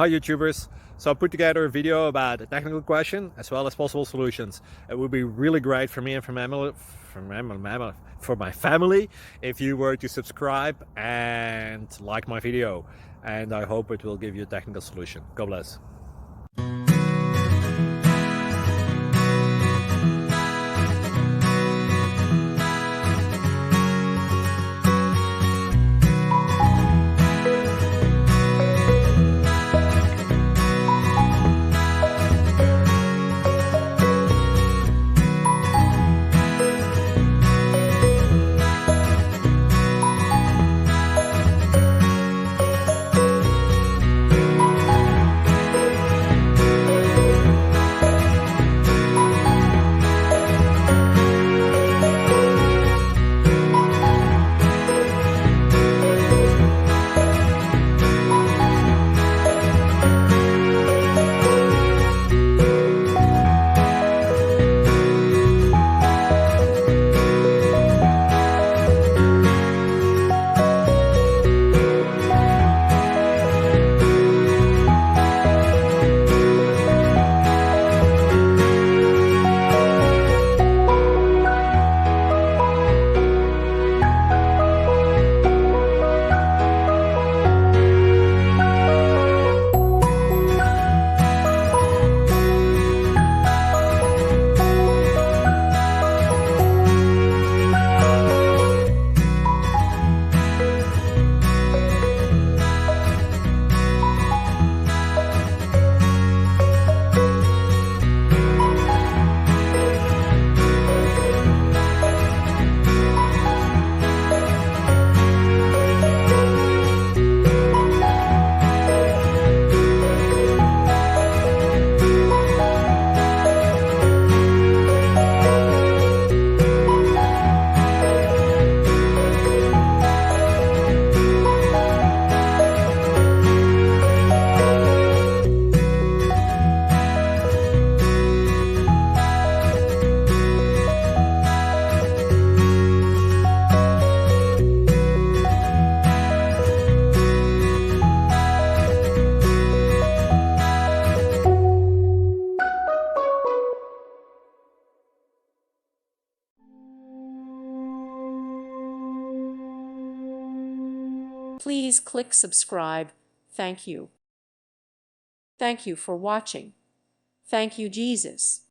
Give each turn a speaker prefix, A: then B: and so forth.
A: Hi YouTubers! So I put together a video about a technical question as well as possible solutions. It would be really great for me and for my family if you were to subscribe and like my video, and I hope it will give you a technical solution. God bless.
B: Please click subscribe. Thank you. Thank you for watching. Thank you, Jesus.